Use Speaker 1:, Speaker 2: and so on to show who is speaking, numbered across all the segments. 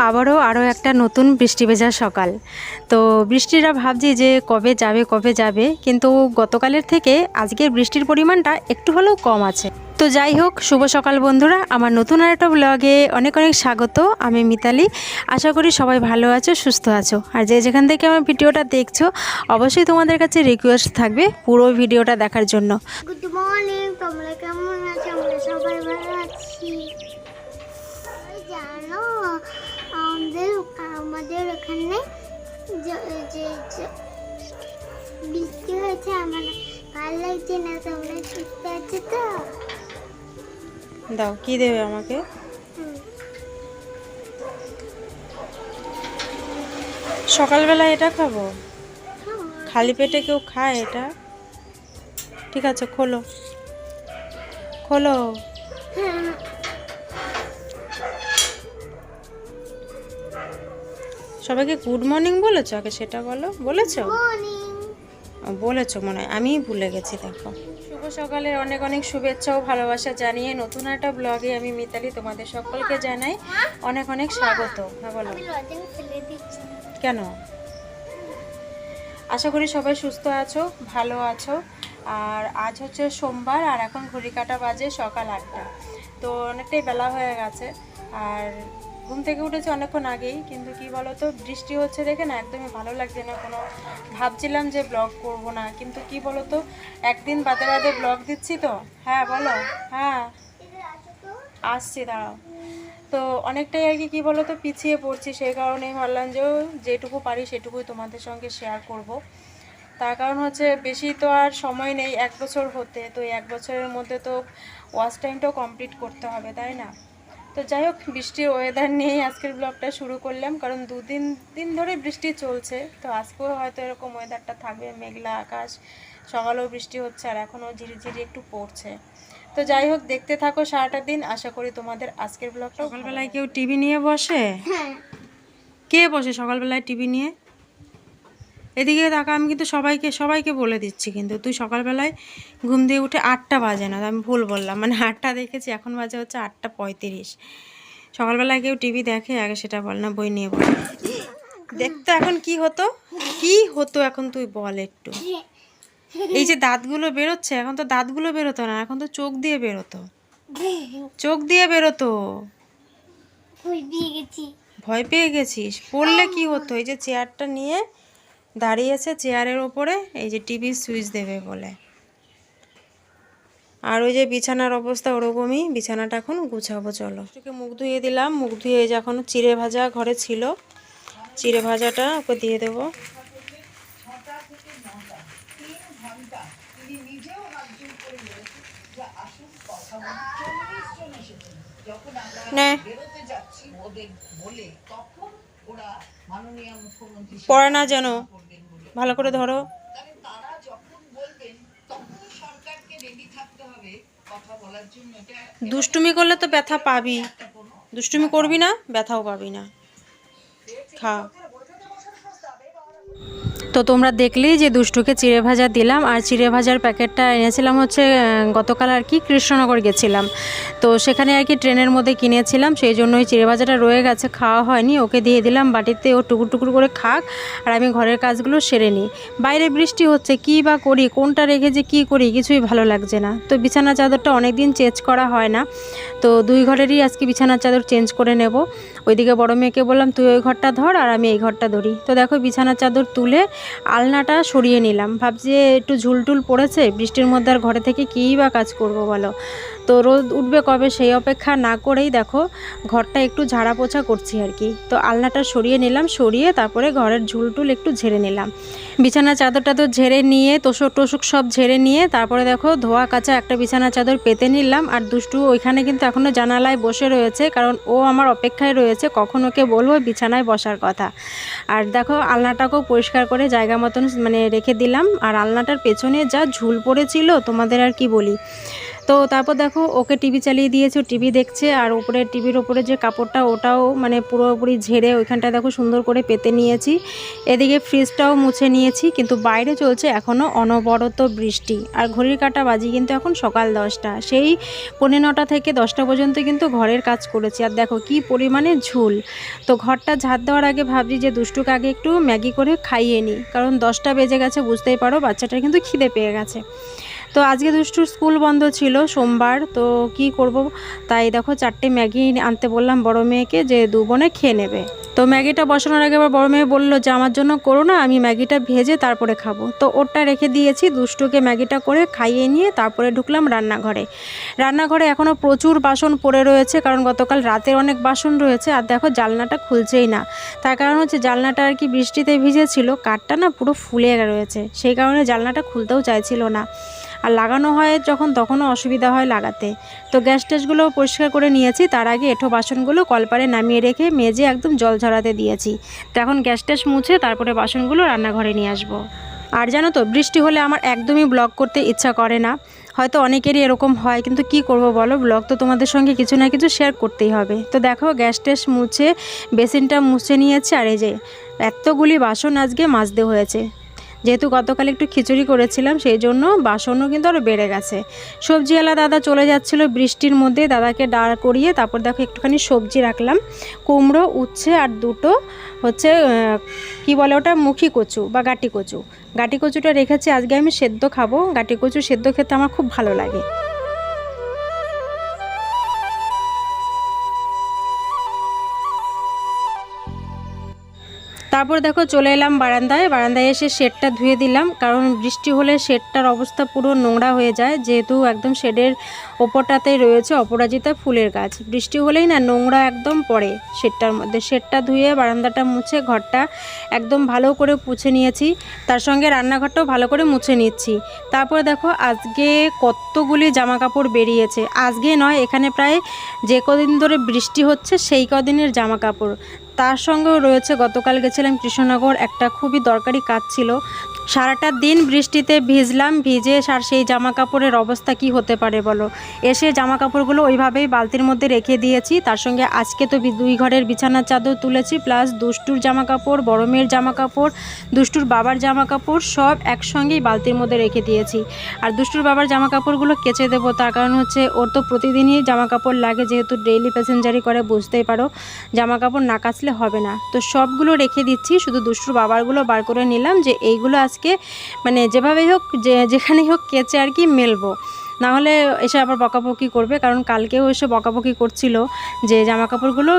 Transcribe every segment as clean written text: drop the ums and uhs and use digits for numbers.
Speaker 1: আরও একটা নতুন বৃষ্টি ভেজা সকাল। তো বৃষ্টিটা ভাবছি যে কবে যাবে, কিন্তু গতকালের থেকে আজকের বৃষ্টির পরিমাণটা একটু হলেও কম আছে। তো যাই হোক, শুভ সকাল বন্ধুরা, আমার নতুন আর একটা ব্লগে অনেক অনেক স্বাগত। আমি মিতালি। আশা করি সবাই ভালো আছো, সুস্থ আছো। আর যে যেখান থেকে আমার ভিডিওটা দেখছো, অবশ্যই তোমাদের কাছে রিকোয়েস্ট থাকবে পুরো ভিডিওটা দেখার জন্য।
Speaker 2: গুড মর্নিং, তোমরা কেমন আছো? আমরা সবাই ভালো আছি। জানো, আমাদের ওখানে যে বৃষ্টি হয়েছে, আমার ভালো লাগছে না। তোমরা সুস্থ আছো তো?
Speaker 1: দাও, কি দেবে আমাকে? সকালবেলা এটা খাবো? খালি পেটে কেউ খায় এটা? ঠিক আছে, খোলো খোলো। সবাইকে গুড মর্নিং বলেছো? আগে সেটা বলো। বলেছো? বলেছো মনে হয়, আমিই ভুলে গেছি। দেখো, শুভ সকালের অনেক অনেক শুভেচ্ছা ও ভালোবাসা জানিয়ে নতুন একটা ব্লগে আমি মিতালি তোমাদের সকলকে জানাই অনেক অনেক স্বাগত। হ্যাঁ বলো। কেন? আশা করি সবাই সুস্থ আছো, ভালো আছো। আর আজ হচ্ছে সোমবার, আর এখন ঘড়ি কাটা বাজে সকাল 8টা। তো অনেকটাই বেলা হয়ে গেছে। আর ঘুম থেকে উঠেছি অনেকক্ষণ আগেই, কিন্তু কি বলো তো, বৃষ্টি হচ্ছে দেখে না একদমই ভালো লাগছে না কোনো। ভাবছিলাম যে ব্লগ করব না, কিন্তু কি বলো তো, একদিন বাদে বাদে ব্লগ দিচ্ছি তো। হ্যাঁ বলো। হ্যাঁ আসছি, দাঁড়াও। তো অনেকটাই আর কি বলো তো, পিছিয়ে পড়ছি। সেই কারণেই ভাবলাম যে যেটুকু পারি সেটুকুই তোমাদের সঙ্গে শেয়ার করব। তার কারণ হচ্ছে, বেশি তো আর সময় নেই 1 বছর হতে। তো এই 1 বছরের মধ্যে তো ওয়াচ টাইমটাও কমপ্লিট করতে হবে, তাই না? তো যাই হোক, বৃষ্টির ওয়েদার নিয়েই আজকের ব্লগটা শুরু করলাম, কারণ 2 দিন ধরে বৃষ্টি চলছে। তো আজকেও হয়তো এরকম ওয়েদারটা থাকবে, মেঘলা আকাশ, সকালেও বৃষ্টি হচ্ছে আর এখনও ঝিরিঝিরি একটু পড়ছে। তো যাই হোক, দেখতে থাকো সারাটা দিন। আশা করি তোমাদের আজকের ব্লগটা। সকালবেলায় কেউ টিভি নিয়ে বসে? কে বসে সকালবেলায় টিভি নিয়ে? এদিকে তাকা, আমি কিন্তু সবাইকে বলে দিচ্ছি, কিন্তু তুই সকালবেলায় ঘুম দিয়ে উঠে 8টা বাজে না, আমি ভুল বললাম, মানে 8টা দেখেছি, এখন বাজে হচ্ছে 8টা 35। সকালবেলায় কেউ টিভি দেখে? আগে সেটা বল না, বই নিয়ে বল। দেখতো এখন কি হতো এখন তুই বল একটু। এই যে দাঁতগুলো বেরোচ্ছে, এখন তো দাঁতগুলো বেরোতো না, এখন তো চোখ দিয়ে বেরোতো। ভয় পেয়ে গেছিস? পড়লে কি হতো? এই যে চেয়ারটা নিয়ে দাঁড়িয়েছে, চেয়ারের ওপরে এই যে টিভির সুইচ দেবে বলে। আর ওই যে বিছানার অবস্থা ওরকমই, বিছানাটা এখন গুছাবো। চলো, ওকে মুখ ধুয়ে দিলাম। মুখ ধুয়ে যখন চিড়ে ভাজা ঘরে ছিল, চিড়ে ভাজাটা ওকে দিয়ে দেবো। পড়ে না যেন, ভালো করে ধরো। দুষ্টুমি করলে তো ব্যথা পাবি, দুষ্টুমি করবি না, ব্যথাও পাবি না। খা। তো তোমরা দেখলেই যে দুষ্টুকে চিড়ে ভাজা দিলাম। আর চিড়ে ভাজার প্যাকেটটা এনেছিলাম হচ্ছে গতকাল আর কি, কৃষ্ণনগর গেছিলাম। তো সেখানে আর কি ট্রেনের মধ্যে কিনেছিলাম, সেই জন্যই চিড়ে ভাজাটা রয়ে গেছে, খাওয়া হয়নি। ওকে দিয়ে দিলাম বাটিতে, ও টুকুর টুকুর করে খাক, আর আমি ঘরের কাজগুলো সেরে নিই। বাইরে বৃষ্টি হচ্ছে, কী বা করি, কোনটা রেখে যে কী করি কিছুই ভালো লাগছে না। তো বিছানা চাদরটা অনেক দিন চেঞ্জ করা হয় না, তো 2 ঘরেরই আজকে বিছানার চাদর চেঞ্জ করে নেব। ওইদিকে বড় মেয়েকে বললাম তুই ওই ঘরটা ধর আর আমি এই ঘরটা ধরি। তো দেখো, বিছানার চাদর তুলে আলনাটা সরিয়ে নিলাম। ভাবছি একটু ঝুলটুল পড়েছে, বৃষ্টির মধ্যে আর ঘরে থেকে কী বা কাজ করব বলো। তো রোদ উঠবে কবে সেই অপেক্ষা না করেই দেখো ঘরটা একটু ঝাড়া পোছা করছি আর কি। তো আলনাটা সরিয়ে নিলাম, সরিয়ে তারপরে ঘরের ঝুলটুল একটু ঝেড়ে নিলাম। বিছানার চাদরটা তো ঝেড়ে নিয়ে, তোষক টোষক সব ঝেড়ে নিয়ে তারপরে দেখো ধোয়া কাচা একটা বিছানার চাদর পেতে নিলাম। আর দুষ্টু ওইখানে কিন্তু এখনও জানালায় বসে রয়েছে, কারণ ও আমার অপেক্ষায় রয়েছে কখন ওকে বলবো বিছানায় বসার কথা। আর দেখো, আলনাটাকেও পরিষ্কার করে জায়গা মতন মানে রেখে দিলাম। আর আলনাটার পেছনে যা ঝুল পড়েছিল তোমাদের আর কি বলি। তো তারপর দেখো ওকে টিভি চালিয়ে দিয়েছে, টিভি দেখছে। আর উপরে টিভির ওপরে যে কাপড়টা ওটাও মানে পুরোপুরি ঝেড়ে ওইখানটা দেখো সুন্দর করে পেতে নিয়েছি। এদিকে ফ্রিজটাও মুছে নিয়েছি। কিন্তু বাইরে চলছে এখনও অনবরত বৃষ্টি। আর ঘড়ির কাঁটা বাজি কিন্তু এখন সকাল 10টা, সেই 9:45 থেকে 10টা পর্যন্ত কিন্তু ঘরের কাজ করেছি। আর দেখো কি পরিমাণে ঝুল। তো ঘরটা ঝাড় দেওয়ার আগে ভাবছি যে দুষ্টুকে আগে একটু ম্যাগি করে খাইয়ে নিই, কারণ 10টা বেজে গেছে, বুঝতেই পারো বাচ্চাটার কিন্তু খিদে পেয়ে গেছে। তো আজকে দুষ্টুর স্কুল বন্ধ ছিল, সোমবার, তো কি করব, তাই দেখো 4টে ম্যাগি আনতে বললাম বড় মেয়েকে, যে 2 বোনে খেয়ে নেবে। তো ম্যাগিটা বসানোর আগে আবার বড় মেয়ে বললো যে আমার জন্য করো না, আমি ম্যাগিটা ভেজে তারপরে খাবো। তো ওরটা রেখে দিয়েছি, দুষ্টুকে ম্যাগিটা করে খাইয়ে নিয়ে তারপরে ঢুকলাম রান্নাঘরে। রান্নাঘরে এখনও প্রচুর বাসন পড়ে রয়েছে, কারণ গতকাল রাতের অনেক বাসন রয়েছে। আর দেখো জানলাটা খুলছেই না, তার কারণ হচ্ছে জানলাটা আর কি বৃষ্টিতে ভিজেছিল, কাঠটা না পুরো ফুলে রয়েছে, সেই কারণে জানলাটা খুলতেও চাইছিল না। আর লাগানো হয় যখন তখনও অসুবিধা হয় লাগাতে। তো গ্যাস ট্যাসগুলো পরিষ্কার করে নিয়েছি, তার আগে এঁঠো বাসনগুলো কলপারে নামিয়ে রেখে মেজে একদম জল ঝরাতে দিয়েছি। তো এখন গ্যাস ট্যাস মুছে তারপরে বাসনগুলো রান্নাঘরে নিয়ে আসবো। আর জানো তো, বৃষ্টি হলে আমার একদমই ব্লগ করতে ইচ্ছা করে না। হয়তো অনেকেরই এরকম হয়, কিন্তু কি করব বলো, ব্লগ তো তোমাদের সঙ্গে কিছু না কিছু শেয়ার করতেই হবে। তো দেখো গ্যাস ট্যাস মুছে বেসিনটা মুছে নিয়েছে। আর এই যে এতগুলি বাসন আজকে মাজতে হয়েছে, যেহেতু গতকাল একটু খিচুড়ি করেছিলাম, সেই জন্য বাসনও কিন্তু আরও বেড়ে গেছে। সবজিওয়ালা দাদা চলে যাচ্ছিলো বৃষ্টির মধ্যে, দাদাকে দাঁড় করিয়ে তারপর দেখো একটুখানি সবজি রাখলাম, কুমড়ো, উচ্ছে আর দুটো হচ্ছে কি বলে ওটা, মুখী কচু বা গাটি কচু। গাটি কচুটা রেখেছি, আজকে আমি সেদ্ধ খাবো। গাটি কচু সেদ্ধ খেতে আমার খুব ভালো লাগে। তারপর দেখো চলে এলাম বারান্দায়। বারান্দায় এসে শেডটা ধুয়ে দিলাম, কারণ বৃষ্টি হলে শেডটার অবস্থা পুরো নোংরা হয়ে যায়, যেহেতু একদম শেডের ওপরটাতেই রয়েছে অপরাজিতা ফুলের গাছ। বৃষ্টি হলেই না নোংরা একদম পড়ে শেডটার মধ্যে। শেডটা ধুয়ে বারান্দাটা মুছে ঘরটা একদম ভালো করে পুছে নিয়েছি, তার সঙ্গে রান্নাঘরটাও ভালো করে মুছে নিচ্ছি। তারপরে দেখো আজকে কতগুলি জামা কাপড় বেরিয়েছে, আজকে নয়, এখানে প্রায় যে কদিন ধরে বৃষ্টি হচ্ছে সেই কদিনের জামা কাপড়। তার সঙ্গেও রয়েছে গতকাল গেছিলাম কৃষ্ণনগর, একটা খুবই দরকারি কাজ ছিল। সারাটা দিন বৃষ্টিতে ভিজলাম, ভিজে আর সেই জামা কাপড়ের অবস্থা কি হতে পারে বলো। এসে জামা কাপড়গুলো ওইভাবেই বালতির মধ্যে রেখে দিয়েছি। তার সঙ্গে আজকে তো 2 ঘরের বিছানার চাদর তুলেছি, প্লাস দুষ্টুর জামা কাপড়, বড় মেয়ের জামা কাপড়, দুষ্টুর বাবার জামা কাপড় সব একসঙ্গেই বালতির মধ্যে রেখে দিয়েছি। আর দুষ্টুর বাবার জামা কাপড়গুলো কেচে দেবো, তার কারণ হচ্ছে ওর তো প্রতিদিনই জামা কাপড় লাগে, যেহেতু ডেইলি প্যাসেঞ্জারি করে, বুঝতেই পারো জামা কাপড় না কাচলে হবে না। তো সবগুলো রেখে দিচ্ছি, শুধু দুষ্টুর বাবারগুলো বার করে নিলাম, যে এইগুলো আজকে মানে যেভাবেই হোক, যেখানেই হোক কেচে আর কি মেলবো, না হলে এসে আবার বকাবকি করবে। কারণ কালকেও এসে বকাবকি করছিল যে জামা কাপড়গুলো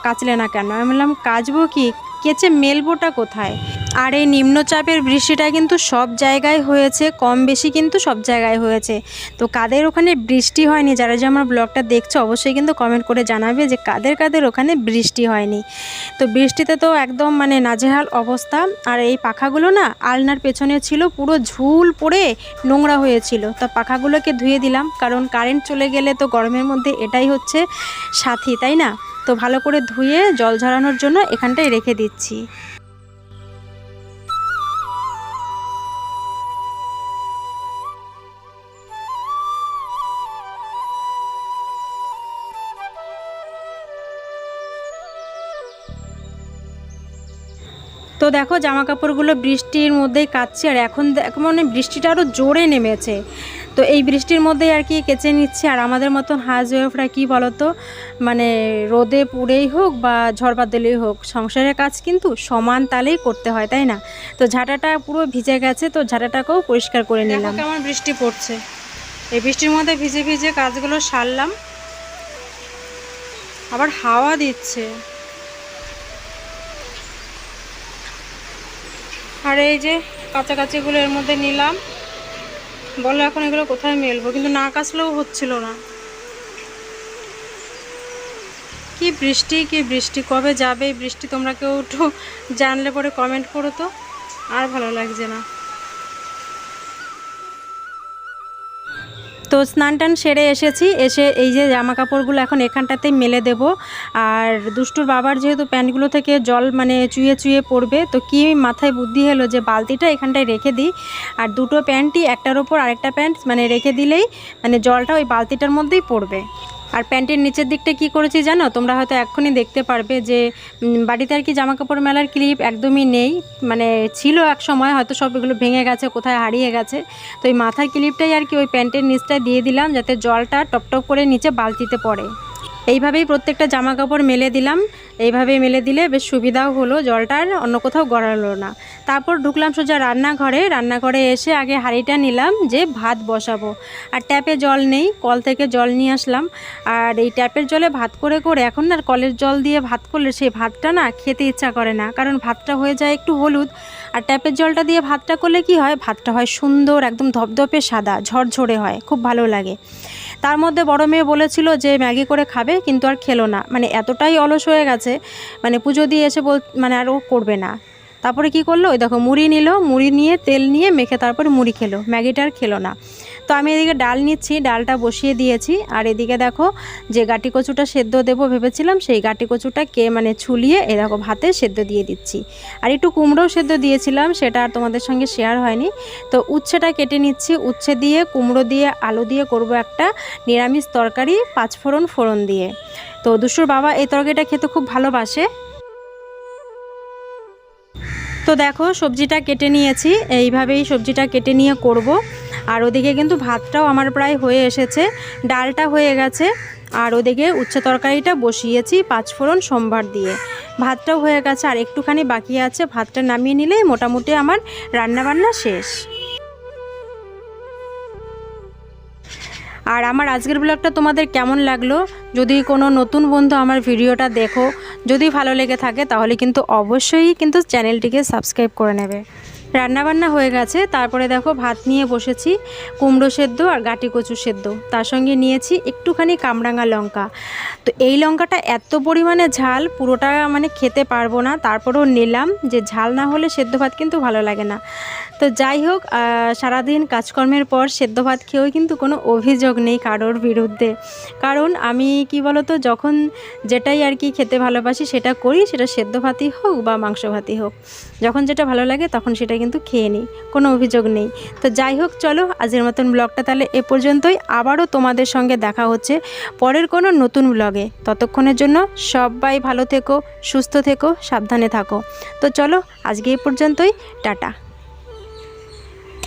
Speaker 1: কাচলে না কেন। আমি বললাম কাচবো কি, কেচে মেলবোটা কোথায়। আর এই নিম্নচাপের বৃষ্টিটা কিন্তু সব জায়গায় হয়েছে, কম বেশি কিন্তু সব জায়গায় হয়েছে। তো কাদের ওখানে বৃষ্টি হয়নি, যারা যে আমার ব্লগটা দেখছো অবশ্যই কিন্তু কমেন্ট করে জানাবে যে কাদের কাদের ওখানে বৃষ্টি হয়নি। তো বৃষ্টিতে তো একদম মানে নাজেহাল অবস্থা। আর এই পাখাগুলো না আলনার পেছনে ছিল, পুরো ঝুল পড়ে নোংরা হয়েছিল। তা পাখাগুলোকে ধুয়ে দিলাম, কারণ কারেন্ট চলে গেলে তো গরমের মধ্যে এটাই হচ্ছে সাথী, তাই না। তো ভালো করে ধুয়ে জল ঝরানোর জন্য এখানটায় রেখে দিচ্ছি। তো দেখো জামা কাপড়গুলো বৃষ্টির মধ্যেই কাচ্ছি। আর এখন মানে বৃষ্টিটা আরও জোরে নেমেছে, তো এই বৃষ্টির মধ্যেই আর কি কেচে নিচ্ছি। আর আমাদের মতন হাউস ওয়াইফরা কী বলো তো, মানে রোদে পুড়েই হোক বা ঝড় বাদলেই হোক, সংসারের কাজ কিন্তু সমান তালেই করতে হয়, তাই না। তো ঝাঁটাটা পুরো ভিজে গেছে, তো ঝাঁটাটাকেও পরিষ্কার করে নিলাম। কেমন বৃষ্টি পড়ছে, এই বৃষ্টির মধ্যে ভিজে ভিজে কাজগুলো সারলাম। আবার হাওয়া দিচ্ছে। আর এই যে কাছাকাছিগুলো এর মধ্যে নিলাম। বলো এখন এগুলো কোথায় মেলবো, কিন্তু না কাচলেও হচ্ছিল না। কি বৃষ্টি, কবে যাবে এই বৃষ্টি, তোমরা কেউ একটু জানলে পরে কমেন্ট করো তো, আর ভালো লাগছে না। তো স্নান টান সেরে এসেছি, এসে এই যে জামা কাপড়গুলো এখন এখানটাতেই মেলে দেব। আর দুষ্টুর বাবার যেহেতু প্যান্টগুলো থেকে জল মানে চুয়ে চুয়ে পড়বে, তো কি মাথায় বুদ্ধি হলো যে বালতিটা এখানটায় রেখে দিই, আর দুটো প্যান্টই একটার ওপর আরেকটা প্যান্ট মানে রেখে দিলেই মানে জলটা ওই বালতিটার মধ্যেই পড়বে। আর প্যান্টের নিচের দিকটা কি করেছি জানো, তোমরা হয়তো এক্ষুনি দেখতে পারবে যে বাড়িতে আর কি জামা কাপড় মেলার ক্লিপ একদমই নেই, মানে ছিল এক সময়, হয়তো সব এগুলো ভেঙে গেছে, কোথায় হারিয়ে গেছে। তো এই মাথার ক্লিপটাই আর কি ওই প্যান্টের নিচটা দিয়ে দিলাম, যাতে জলটা টপটপ করে নিচে বালতিতে পড়ে। এইভাবেই প্রত্যেকটা জামা কাপড় মেলে দিলাম, এইভাবেই মেলে দিলে বেশ সুবিধাও হলো, জলটার অন্য কোথাও গড়ালো না। তারপর ঢুকলাম সোজা রান্নাঘরে এসে আগে হাঁড়িটা নিলাম যে ভাত বসাবো। আর ট্যাপে জল নেই, কল থেকে জল নিয়ে আসলাম। আর এই ট্যাপের জলে ভাত করে করে এখন না কলের জল দিয়ে ভাত করলে সেই ভাতটা না খেতে ইচ্ছা করে না, কারণ ভাতটা হয়ে যায় একটু হলুদ। আর ট্যাপের জলটা দিয়ে ভাতটা করলে কি হয়, ভাতটা হয় সুন্দর একদম ধপধপে সাদা ঝরঝরে হয়, খুব ভালো লাগে। তার মধ্যে বড় মেয়ে বলেছিল যে ম্যাগি করে খাবে, কিন্তু আর খেলো না, মানে এতটাই অলস হয়ে গেছে, মানে পুজো দিয়ে এসে মানে আর ও করবে না। তারপরে কি করলো, ওই দেখো মুড়ি নিল, মুড়ি নিয়ে তেল নিয়ে মেখে তারপরে মুড়ি খেলো, ম্যাগিটা আর খেলো না। তো আমি এদিকে ডাল নিচ্ছি, ডালটা বসিয়ে দিয়েছি। আর এদিকে দেখো যে গাটি কচুটা সেদ্ধ দেবো ভেবেছিলাম, সেই গাটি কচুটা মানে ছুলিয়ে এ দেখো ভাতে সেদ্ধ দিয়ে দিচ্ছি। আর একটু কুমড়োও সেদ্ধ দিয়েছিলাম, সেটা আর তোমাদের সঙ্গে শেয়ার হয়নি। তো উচ্ছেটা কেটে নিচ্ছি, উচ্ছে দিয়ে কুমড়ো দিয়ে আলু দিয়ে করব একটা নিরামিষ তরকারি, 5 ফোড়ন দিয়ে। তো দুষ্টুর বাবা এই তরকারিটা খেতে খুব ভালোবাসে। তো দেখো সবজিটা কেটে নিয়েছি, এইভাবেই সবজিটা কেটে নিয়ে করব। আর ওদিকে কিন্তু ভাতটাও আমার প্রায় হয়ে এসেছে, ডালটা হয়ে গেছে। আর ওদিকে উচ্ছে তরকারিটা বসিয়েছি 5 ফোড়ন সোমবার দিয়ে, ভাতটাও হয়ে গেছে, আর একটুখানি বাকি আছে, ভাতটা নামিয়ে নিলেই মোটামুটি আমার রান্নাবান্না শেষ। আর আমার আজকের ব্লগটা তোমাদের কেমন লাগলো, যদি কোনো নতুন বন্ধু আমার ভিডিওটা দেখো, যদি ভালো লেগে থাকে তাহলে কিন্তু অবশ্যই কিন্তু চ্যানেলটিকে সাবস্ক্রাইব করে নেবে। রান্নাবান্না হয়ে গেছে, তারপরে দেখো ভাত নিয়ে বসেছি, কুমড়ো সেদ্ধ আর গাটি কচু সেদ্ধ, তার সঙ্গে নিয়েছি একটুখানি কামরাঙা লঙ্কা। তো এই লঙ্কাটা এত পরিমাণে ঝাল, পুরোটা মানে খেতে পারবো না, তারপরেও নিলাম, যে ঝাল না হলে সেদ্ধ ভাত কিন্তু ভালো লাগে না। তো যাই হোক, সারাদিন কাজকর্মের পর সেদ্ধ ভাত খেয়েও কিন্তু কোনো অভিযোগ নেই কারোর বিরুদ্ধে, কারণ আমি কি বলতো, যখন যেটাই আর কি খেতে ভালোবাসি সেটা করি, সেটা সেদ্ধ ভাতই হোক বা মাংস ভাতই হোক, যখন যেটা ভালো লাগে তখন সেটা কিন্তু খেয়ে নিই, কোনো অভিযোগ নেই। তো যাই হোক, চলো আজকের মতন ব্লগটা তাহলে এ পর্যন্তই, আবারও তোমাদের সঙ্গে দেখা হচ্ছে পরের কোনো নতুন ব্লগে। ততক্ষণের জন্য সবাই ভালো থেকো, সুস্থ থেকো, সাবধানে থাকো। তো চলো আজকে এ পর্যন্তই, টাটা।